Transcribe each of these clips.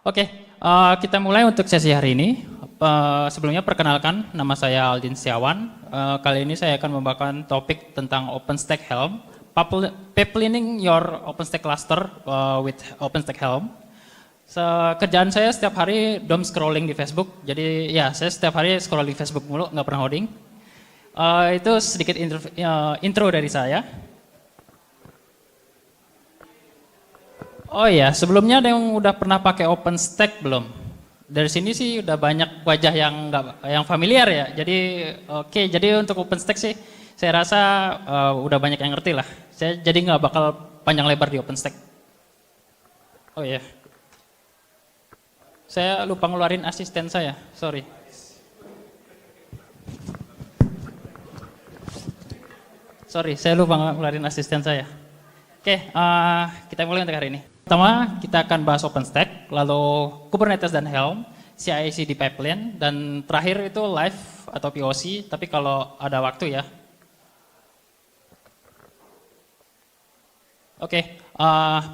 Oke, kita mulai untuk sesi hari ini. Sebelumnya perkenalkan, nama saya Aldin Setiawan. Kali ini saya akan membawakan topik tentang OpenStack Helm, pipelining your OpenStack cluster with OpenStack Helm. Kerjaan saya setiap hari dom scrolling di Facebook, jadi ya saya setiap hari scrolling Facebook mulu, nggak pernah coding. Itu sedikit intro dari saya. Oh iya, sebelumnya ada yang udah pernah pakai OpenStack belum? Dari sini sih udah banyak wajah yang familiar ya. Jadi oke, jadi untuk OpenStack sih saya rasa udah banyak yang ngerti lah. Saya jadi nggak bakal panjang lebar di OpenStack. Oh iya, saya lupa ngeluarin asisten saya, sorry. Sorry, saya lupa ngeluarin asisten saya. Oke, kita mulai untuk hari ini. Pertama, kita akan bahas OpenStack, lalu Kubernetes dan Helm, CI/CD pipeline, dan terakhir itu live atau POC, tapi kalau ada waktu ya. Oke,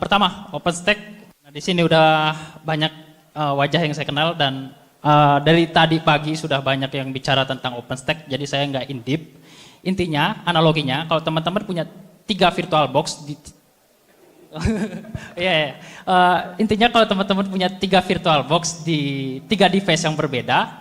pertama OpenStack. Nah, di sini udah banyak wajah yang saya kenal dan dari tadi pagi sudah banyak yang bicara tentang OpenStack, jadi saya nggak in deep. Intinya, analoginya, kalau teman-teman punya 3 virtual box intinya kalau teman-teman punya 3 virtual box di 3 device yang berbeda,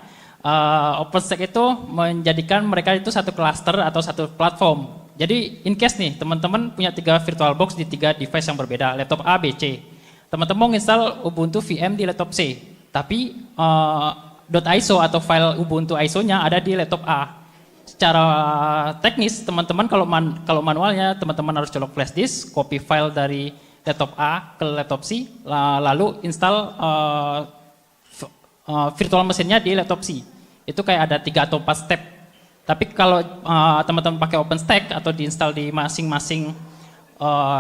OpenStack itu menjadikan mereka itu satu cluster atau satu platform. Jadi in case nih teman-teman punya 3 virtual box di 3 device yang berbeda, laptop A, B, C. Teman-teman mau install Ubuntu VM di laptop C, tapi .iso atau file Ubuntu ISO-nya ada di laptop A. Secara teknis teman-teman kalau manualnya teman-teman harus colok flash disk, copy file dari laptop A ke laptop C, lalu install virtual mesinnya di laptop C. Itu kayak ada 3 atau 4 step. Tapi kalau teman-teman pakai OpenStack atau diinstal di masing-masing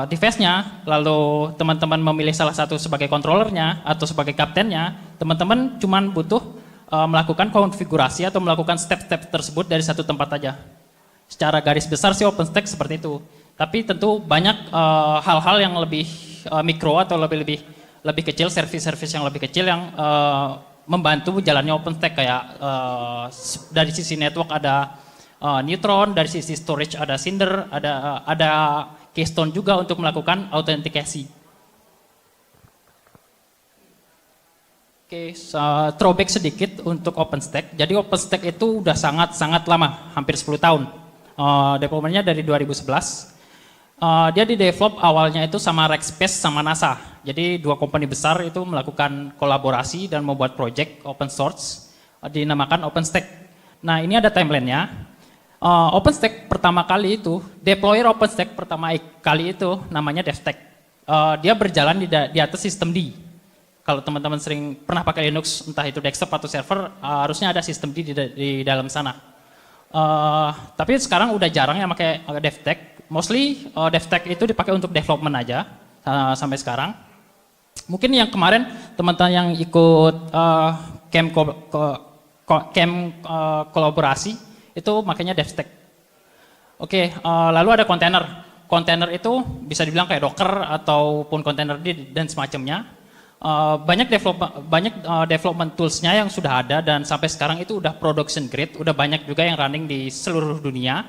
device-nya, lalu teman-teman memilih salah satu sebagai controllernya atau sebagai kaptennya, teman-teman cuma butuh melakukan konfigurasi atau melakukan step-step tersebut dari satu tempat aja. Secara garis besar sih OpenStack seperti itu. Tapi tentu banyak hal-hal yang lebih mikro atau lebih kecil, service-service yang lebih kecil yang membantu jalannya OpenStack kayak dari sisi network ada Neutron, dari sisi storage ada Cinder, ada Keystone juga untuk melakukan autentikasi. Oke, throwback sedikit untuk OpenStack. Jadi OpenStack itu udah sangat lama, hampir 10 tahun. Developmentnya dari 2011. Dia di-develop awalnya itu sama Rackspace sama NASA. Jadi 2 company besar itu melakukan kolaborasi dan membuat project open source dinamakan OpenStack. Nah, ini ada timelinenya. OpenStack pertama kali itu, deployer OpenStack pertama kali itu namanya DevStack. Dia berjalan di atas sistem D. Kalau teman-teman sering pernah pakai Linux, entah itu desktop atau server, harusnya ada sistem D di dalam sana. Tapi sekarang udah jarang yang pakai DevStack. Mostly DevStack itu dipakai untuk development aja sampai sekarang. Mungkin yang kemarin teman-teman yang ikut camp kolaborasi itu makanya DevStack. Oke, lalu ada kontainer. Kontainer itu bisa dibilang kayak Docker ataupun kontainer dan semacamnya. Banyak development tools-nya yang sudah ada dan sampai sekarang itu udah production grade, udah banyak juga yang running di seluruh dunia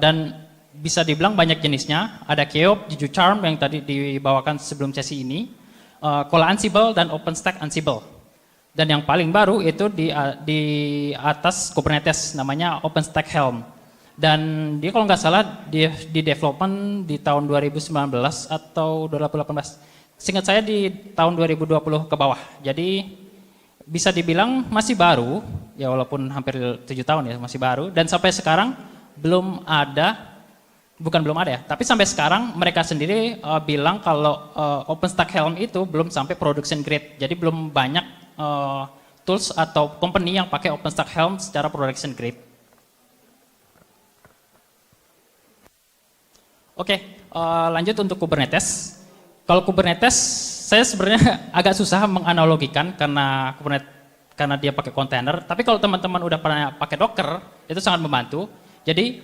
dan bisa dibilang banyak jenisnya. Ada Keop, Juju Charm yang tadi dibawakan sebelum sesi ini, Kola Ansible dan OpenStack Ansible. Dan yang paling baru itu di atas Kubernetes namanya OpenStack Helm. Dan dia kalau nggak salah di development di tahun 2019 atau 2018. Seingat saya di tahun 2020 ke bawah. Jadi bisa dibilang masih baru, ya walaupun hampir 7 tahun ya masih baru. Dan sampai sekarang belum ada, bukan belum ada ya, tapi sampai sekarang mereka sendiri bilang kalau OpenStack Helm itu belum sampai production grade. Jadi belum banyak tools atau company yang pakai OpenStack Helm secara production grade. Oke, lanjut untuk Kubernetes. Kalau Kubernetes, saya sebenarnya agak susah menganalogikan karena dia pakai kontainer. Tapi kalau teman-teman udah pernah pakai Docker, itu sangat membantu. Jadi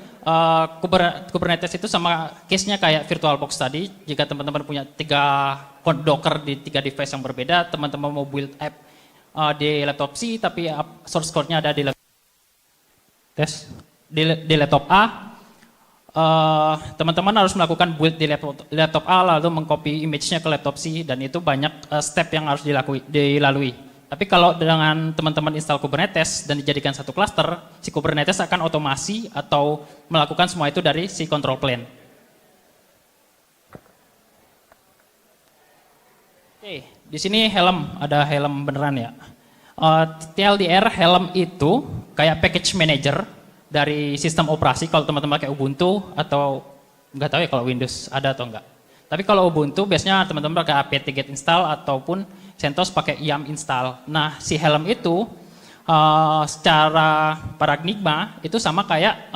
Kubernetes itu sama case-nya kayak VirtualBox tadi. Jika teman-teman punya 3 Docker di 3 device yang berbeda, teman-teman mau build app di laptop C, tapi source code-nya ada di laptop A. Teman-teman harus melakukan build di laptop A, lalu mengcopy image-nya ke laptop C, dan itu banyak step yang harus dilalui. Tapi kalau dengan teman-teman install Kubernetes dan dijadikan satu cluster, si Kubernetes akan otomasi atau melakukan semua itu dari si control plane. Oke, di sini helm, ada helm beneran ya. TLDR helm itu kayak package manager dari sistem operasi kalau teman-teman pakai Ubuntu atau nggak tahu ya kalau Windows ada atau enggak. Tapi kalau Ubuntu biasanya teman-teman pakai apt-get install ataupun CentOS pakai yum install. Nah, si Helm itu secara paradigma itu sama kayak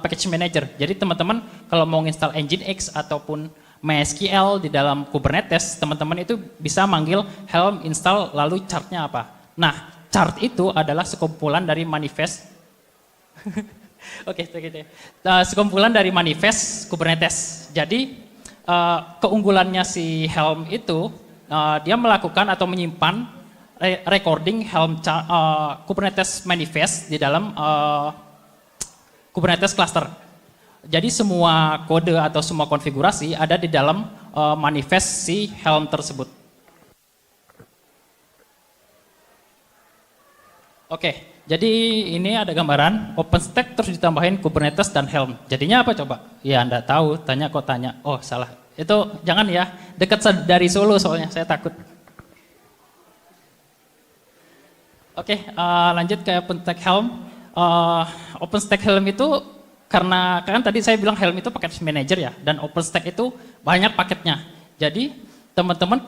package manager. Jadi teman-teman kalau mau install Nginx ataupun MySQL di dalam Kubernetes, teman-teman itu bisa manggil Helm install lalu chartnya apa. Nah, chart itu adalah sekumpulan dari manifest. Oke, gitu. Sekumpulan dari manifest Kubernetes. Jadi keunggulannya si Helm itu dia melakukan atau menyimpan recording Helm Kubernetes manifest di dalam Kubernetes cluster. Jadi semua kode atau semua konfigurasi ada di dalam manifest si Helm tersebut. Oke, jadi ini ada gambaran OpenStack terus ditambahin Kubernetes dan Helm. Jadinya apa coba? Ya Anda tahu, tanya kok tanya. Oh salah, itu jangan ya, dekat dari Solo soalnya, saya takut. Oke, lanjut ke OpenStack Helm. OpenStack Helm itu karena kan tadi saya bilang Helm itu package manager ya, dan OpenStack itu banyak paketnya. Jadi teman-teman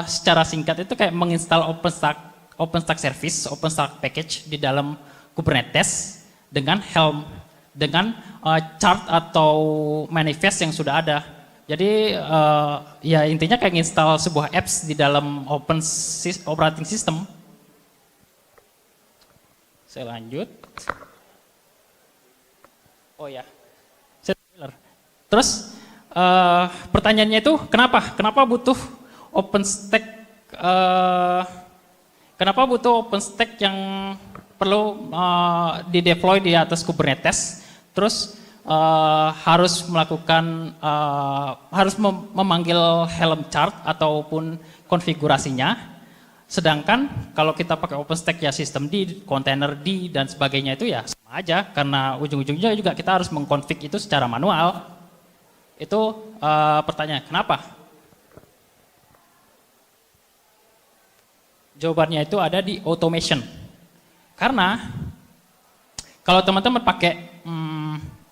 secara singkat itu kayak menginstal OpenStack Service, OpenStack Package di dalam Kubernetes dengan Helm, dengan chart atau manifest yang sudah ada. Jadi ya intinya kayak install sebuah apps di dalam operating system. Saya lanjut. Oh ya, terus pertanyaannya itu kenapa butuh OpenStack? Kenapa butuh OpenStack yang perlu di-deploy di atas Kubernetes, terus harus melakukan, harus memanggil Helm chart ataupun konfigurasinya, sedangkan kalau kita pakai OpenStack ya sistem D, container D, dan sebagainya itu ya sama aja, karena ujung-ujungnya juga kita harus mengkonfig itu secara manual. Itu pertanyaan, kenapa? Jawabannya itu ada di automation. Karena kalau teman-teman pakai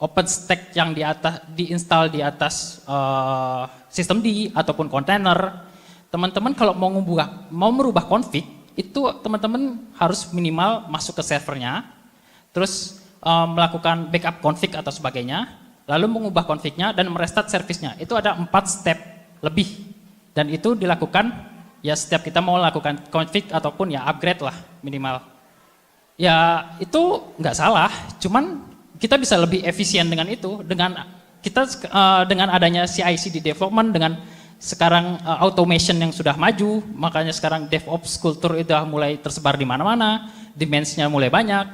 OpenStack yang diinstal di atas sistem D ataupun container, teman-teman kalau mau merubah config, itu teman-teman harus minimal masuk ke servernya, terus melakukan backup config atau sebagainya, lalu mengubah config-nya dan merestart service-nya. Itu ada 4 step lebih, dan itu dilakukan ya setiap kita mau lakukan config ataupun ya upgrade lah minimal. Ya itu nggak salah, cuman kita bisa lebih efisien dengan itu, dengan adanya CI/CD development, dengan sekarang automation yang sudah maju, makanya sekarang DevOps kultur itu mulai tersebar di mana-mana, demands-nya mulai banyak.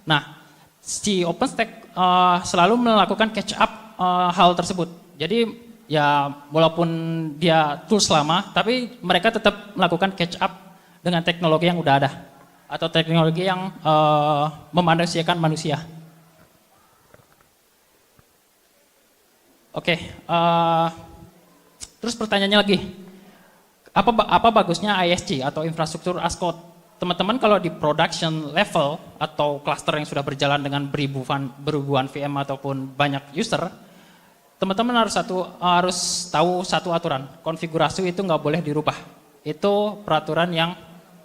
Nah, si OpenStack selalu melakukan catch up hal tersebut. Jadi ya walaupun dia tools lama, tapi mereka tetap melakukan catch up dengan teknologi yang udah ada atau teknologi yang memanusiakan manusia. Oke, terus pertanyaannya lagi, apa bagusnya ISC atau infrastruktur as code? Teman-teman kalau di production level atau cluster yang sudah berjalan dengan beribuan VM ataupun banyak user, teman-teman harus tahu satu aturan, konfigurasi itu nggak boleh dirubah. Itu peraturan yang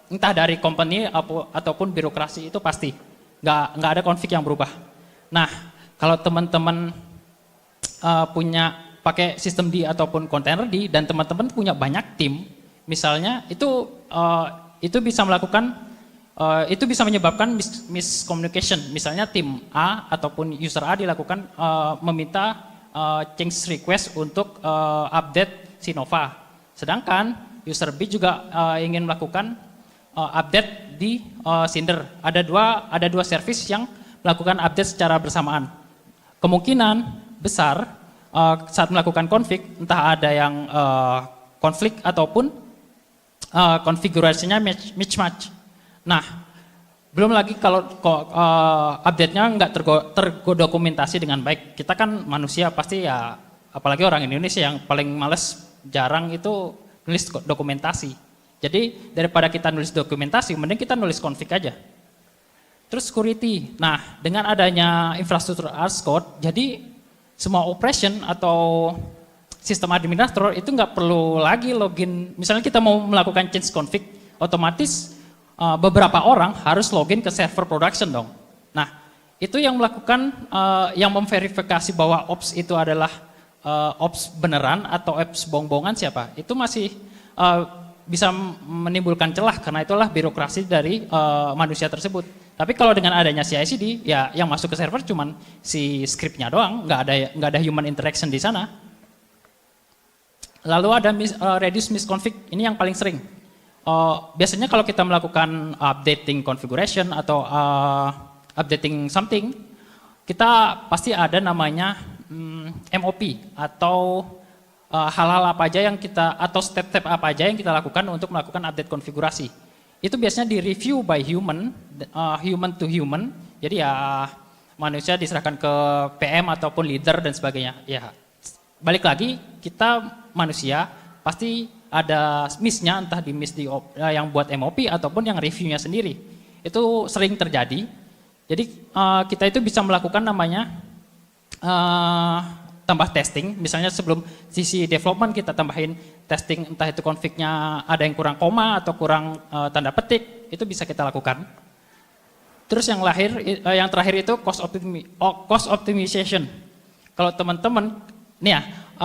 entah dari company ataupun birokrasi itu pasti nggak ada config yang berubah. Nah, kalau teman-teman punya pakai sistem D ataupun container D dan teman-teman punya banyak tim, misalnya itu bisa melakukan Itu bisa menyebabkan miscommunication. Misalnya tim A ataupun user A dilakukan meminta change request untuk update si Nova. Sedangkan user B juga ingin melakukan update di Cinder. Ada dua service yang melakukan update secara bersamaan. Kemungkinan besar saat melakukan config, entah ada yang konflik ataupun konfigurasinya mismatch. Nah, belum lagi kalau update-nya nggak terdokumentasi dengan baik. Kita kan manusia pasti ya, apalagi orang Indonesia yang paling males jarang itu nulis dokumentasi. Jadi daripada kita nulis dokumentasi, mending kita nulis config aja. Terus security. Nah, dengan adanya infrastruktur as code, jadi semua operation atau sistem administrator itu nggak perlu lagi login. Misalnya kita mau melakukan change config, otomatis beberapa orang harus login ke server production dong. Nah, itu yang melakukan, yang memverifikasi bahwa ops itu adalah ops beneran atau ops bohong-bohongan siapa? Itu masih bisa menimbulkan celah karena itulah birokrasi dari manusia tersebut. Tapi kalau dengan adanya CI/CD, ya yang masuk ke server cuman si scriptnya doang, nggak ada human interaction di sana. Lalu ada reduce misconfig, ini yang paling sering. Biasanya kalau kita melakukan updating configuration atau updating something, kita pasti ada namanya MOP atau hal-hal apa aja yang kita atau step-step apa aja yang kita lakukan untuk melakukan update konfigurasi. Itu biasanya di review by human, human to human. Jadi ya manusia diserahkan ke PM ataupun leader dan sebagainya. Ya balik lagi kita manusia pasti ada miss-nya, entah di miss yang buat MOP ataupun yang reviewnya sendiri. Itu sering terjadi. Jadi kita itu bisa melakukan namanya tambah testing. Misalnya sebelum sisi development kita tambahin testing, entah itu config-nya ada yang kurang koma atau kurang tanda petik, itu bisa kita lakukan. Terus yang terakhir itu cost optimization. Kalau teman-teman, nih ya,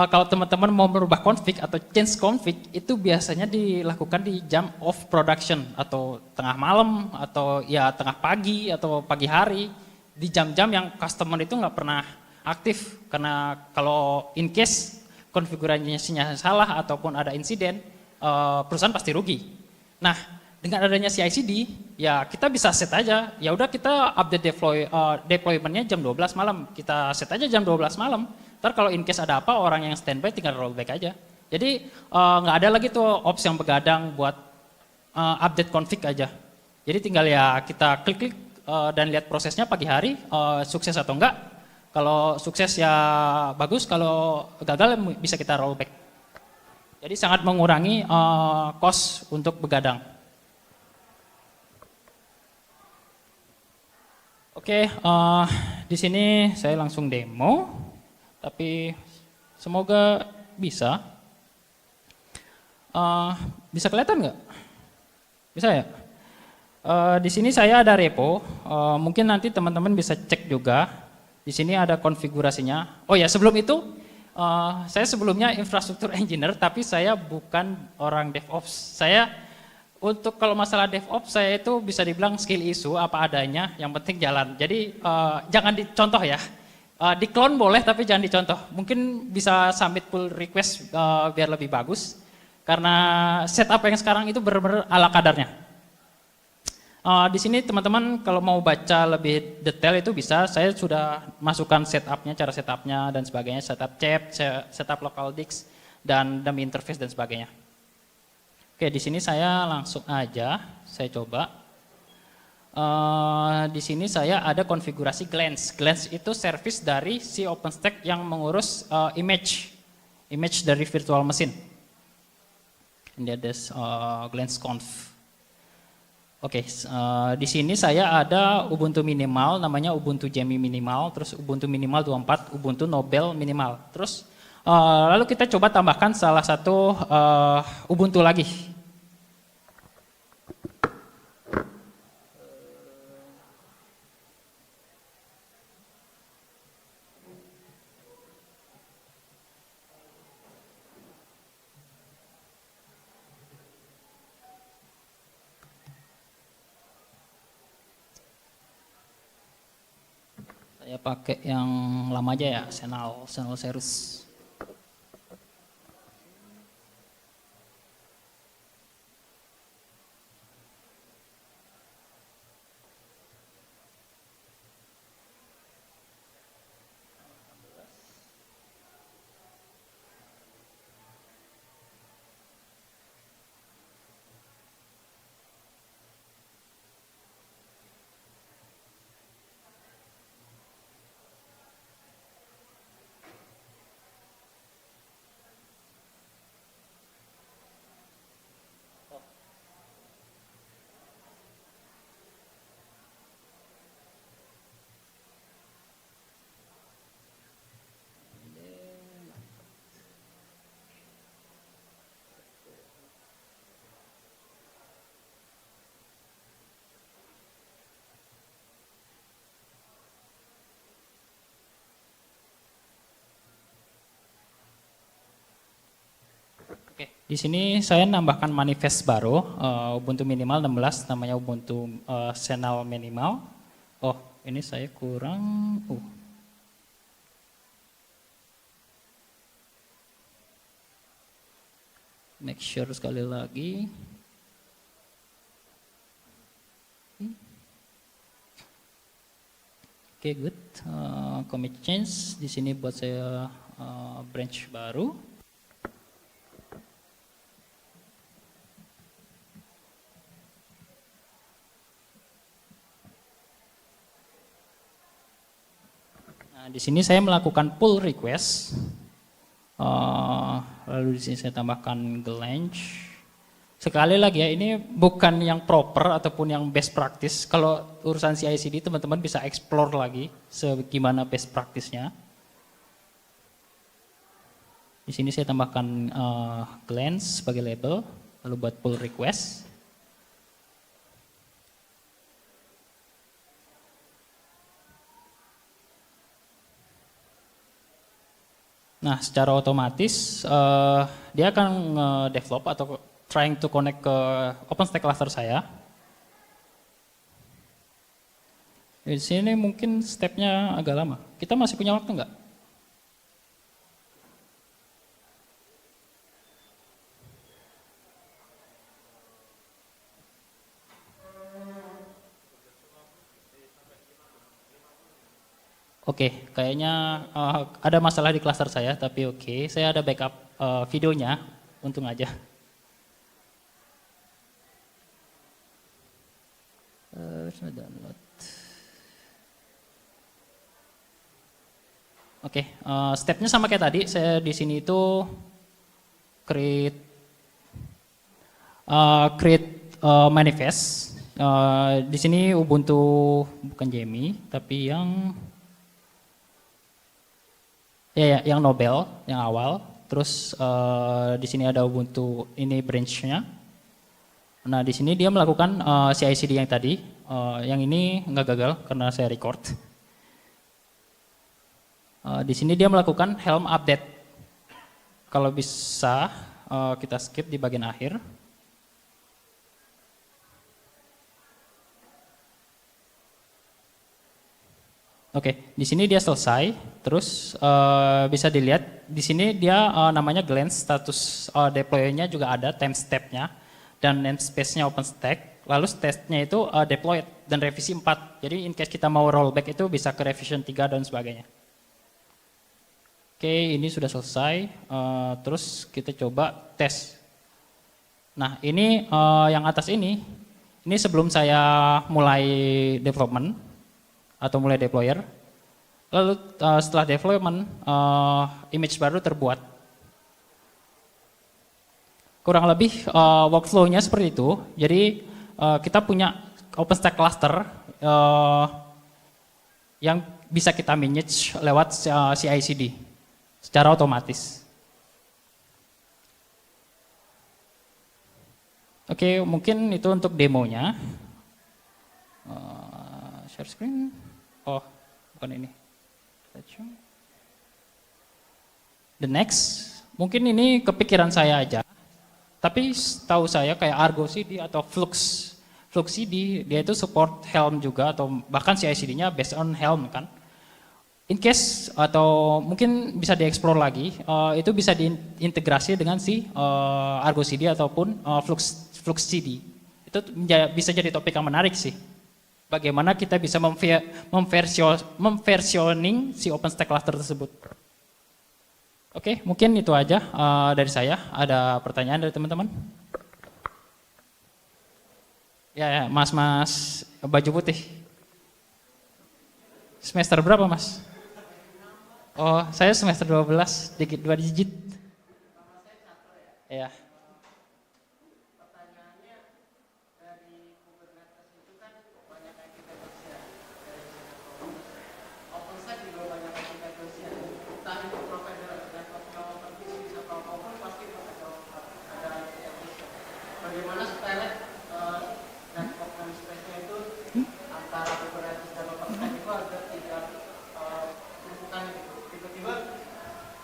kalau teman-teman mau merubah config atau change config itu biasanya dilakukan di jam off production atau tengah malam atau ya tengah pagi atau pagi hari di jam-jam yang customer itu nggak pernah aktif karena kalau in case konfigurasinya salah ataupun ada insiden perusahaan pasti rugi. Nah dengan adanya CI/CD ya kita bisa set aja ya udah kita update deploymentnya jam 12 malam kita set aja jam 12 malam. Ntar kalau in case ada apa, orang yang standby tinggal rollback aja. Jadi nggak ada lagi tuh ops yang begadang buat update config aja. Jadi tinggal ya kita klik-klik dan lihat prosesnya pagi hari, sukses atau enggak. Kalau sukses ya bagus, kalau gagal bisa kita rollback. Jadi sangat mengurangi cost untuk begadang. Oke, di sini saya langsung demo. Tapi semoga bisa. Bisa kelihatan nggak? Bisa ya? Di sini saya ada repo. Mungkin nanti teman-teman bisa cek juga. Di sini ada konfigurasinya. Oh ya, sebelum itu saya sebelumnya infrastruktur engineer, tapi saya bukan orang DevOps. Saya untuk kalau masalah DevOps saya itu bisa dibilang skill issue apa adanya. Yang penting jalan. Jadi jangan dicontoh ya. Di clone boleh tapi jangan dicontoh. Mungkin bisa submit pull request biar lebih bagus. Karena setup yang sekarang itu benar-benar ala kadarnya. Di sini teman-teman kalau mau baca lebih detail itu bisa. Saya sudah masukkan setupnya, cara setupnya dan sebagainya. Setup chat, setup local disk dan dummy interface dan sebagainya. Oke, di sini saya langsung aja. Saya coba. Di sini saya ada konfigurasi Glance. Glance itu service dari si OpenStack yang mengurus image dari virtual machine. Ini ada Glance conf. Oke, di sini saya ada Ubuntu minimal, namanya Ubuntu Jammy minimal, terus Ubuntu minimal 24, Ubuntu Nobel minimal. Terus lalu kita coba tambahkan salah satu Ubuntu lagi. Saya pakai yang lama aja ya, Senal Serus. Oke, di sini saya nambahkan manifest baru, Ubuntu minimal 16, namanya Ubuntu Senal minimal. Oh, ini saya kurang. Make sure sekali lagi. Oke, good. Commit change di sini buat saya branch baru. Nah, di sini saya melakukan pull request. Lalu di sini saya tambahkan Glange. Sekali lagi ya, ini bukan yang proper ataupun yang best practice. Kalau urusan CI/CD teman-teman bisa explore lagi gimana best practice-nya. Di sini saya tambahkan Glance sebagai label, lalu buat pull request. Nah, secara otomatis dia akan develop atau trying to connect ke OpenStack cluster saya. Di sini mungkin stepnya agak lama. Kita masih punya waktu nggak? Oke, kayaknya ada masalah di cluster saya, tapi oke, saya ada backup videonya, untung aja. Download. Oke, stepnya sama kayak tadi. Saya di sini itu create manifest. Di sini Ubuntu bukan Jammy, tapi yang yang Nobel, yang awal. Terus di sini ada Ubuntu ini branch-nya. Nah, di sini dia melakukan CI/CD yang tadi. Yang ini nggak gagal karena saya record. Di sini dia melakukan Helm update. Kalau bisa kita skip di bagian akhir. Oke, di sini dia selesai. Terus bisa dilihat di sini dia namanya Glance, status deploy-nya juga ada, time step-nya dan namespace-nya OpenStack. Lalu stage-nya itu deployed dan revisi 4. Jadi in case kita mau rollback itu bisa ke revision 3 dan sebagainya. Oke, ini sudah selesai. Terus kita coba tes. Nah, ini yang atas ini sebelum saya mulai development atau mulai deployer. Lalu setelah deployment, image baru terbuat. Kurang lebih workflow-nya seperti itu. Jadi kita punya OpenStack cluster yang bisa kita manage lewat CI/CD secara otomatis. Oke, mungkin itu untuk demonya. Share screen. Oh, bukan ini. The next, mungkin ini kepikiran saya aja. Tapi tahu saya kayak Argo CD atau Flux CD, dia itu support Helm juga atau bahkan CI/CD-nya based on Helm kan. In case atau mungkin bisa dieksplor lagi, itu bisa diintegrasi dengan si Argo CD ataupun Flux CD. Itu bisa jadi topik yang menarik sih. Bagaimana kita bisa memversioning si OpenStack cluster tersebut. Oke, mungkin itu aja dari saya. Ada pertanyaan dari teman-teman? Ya, mas baju putih. Semester berapa, Mas? Oh, saya semester 12, dikit 2 digit. Ya. Bagaimana supaya network namespace-nya itu antara Kubernetes dan OpenStack itu agar tidak tumpukan gitu. Tiba-tiba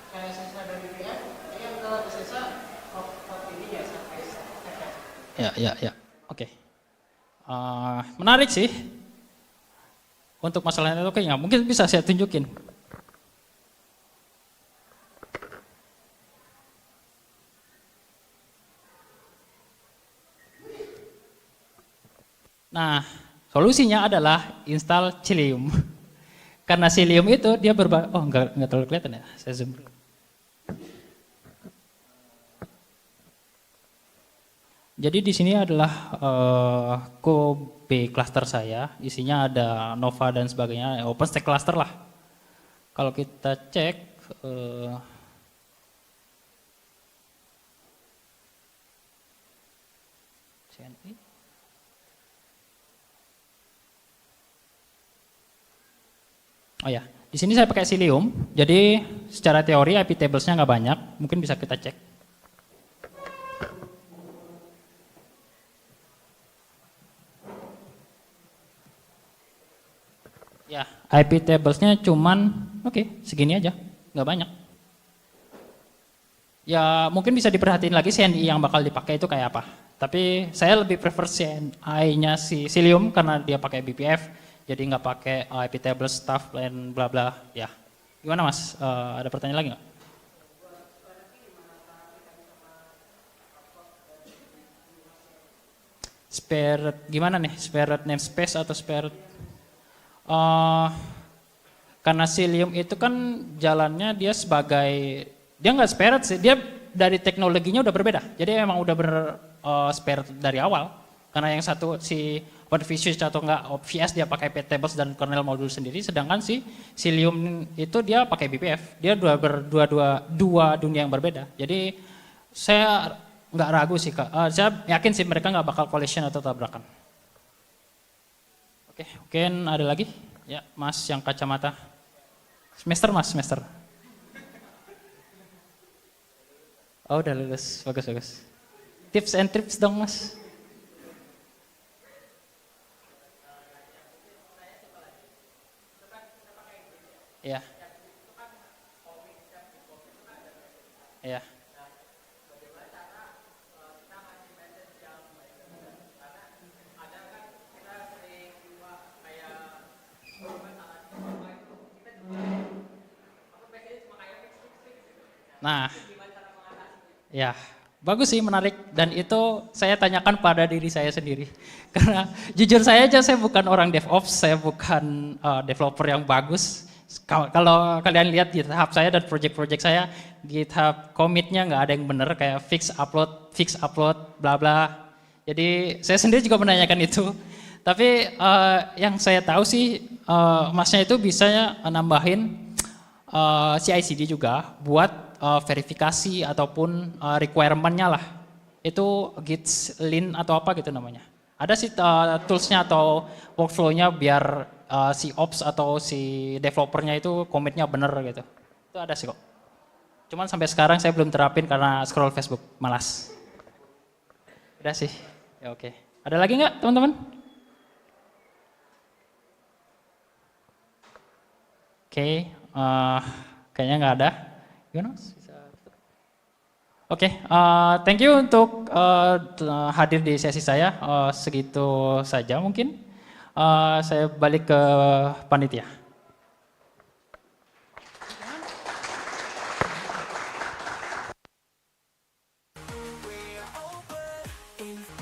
kayak sisa dari VM, yang kalau ada sisa hot ini ya sampai Ya. Oke. Menarik sih. Untuk masalah networking, mungkin bisa saya tunjukin. Nah, solusinya adalah install Cilium. Karena Cilium itu dia enggak terlalu kelihatan ya, saya zoom. Jadi di sini adalah Kobe cluster saya, isinya ada Nova dan sebagainya, OpenStack cluster lah. Kalau kita cek, CNI. Oh ya, di sini saya pakai Cilium, jadi secara teori IP tablesnya nggak banyak, mungkin bisa kita cek. Ya, IP tablesnya cuman, segini aja, nggak banyak. Ya mungkin bisa diperhatiin lagi CNI yang bakal dipakai itu kayak apa. Tapi saya lebih prefer CNI-nya si Cilium karena dia pakai BPF, jadi nggak pakai IP tables, stuff, dan bla bla. Ya, gimana Mas? Ada pertanyaan lagi nggak? Spare gimana nih? Spare namespace atau spare? Karena Cilium itu kan jalannya dia sebagai, dia nggak spared sih, dia dari teknologinya udah berbeda. Jadi emang udah spared dari awal. Karena yang satu si OpenVisual atau enggak OVS dia pakai ptables dan kernel modul sendiri, sedangkan si Cilium itu dia pakai BPF. Dia dua dunia yang berbeda. Jadi saya nggak ragu sih Kak. Saya yakin sih mereka nggak bakal collision atau tabrakan. Oke, mungkin ada lagi? Ya, Mas yang kacamata. Semester Mas, semester. Oh, udah lulus. Bagus. Tips and trips dong, Mas. Ya. Ya. Nah, ya, bagus sih, menarik. Dan itu saya tanyakan pada diri saya sendiri. Karena jujur saya aja, saya bukan orang DevOps, saya bukan developer yang bagus. Kalau kalian lihat GitHub saya dan project-project saya, GitHub commit-nya nggak ada yang bener, kayak fix upload, bla bla. Jadi saya sendiri juga menanyakan itu. Tapi yang saya tahu sih, Masnya itu bisa nambahin CI/CD juga buat verifikasi ataupun requirement-nya lah. Itu Git Lean atau apa gitu namanya. Ada sih tools-nya atau workflow-nya biar si ops atau si developer-nya itu commit-nya bener gitu. Itu ada sih kok. Cuman sampai sekarang saya belum terapin karena scroll Facebook, malas. Udah sih, ya oke. Ada lagi nggak teman-teman? Oke, kayaknya nggak ada. Gimana Mas? Oke, thank you untuk hadir di sesi saya. Segitu saja mungkin. Saya balik ke panitia.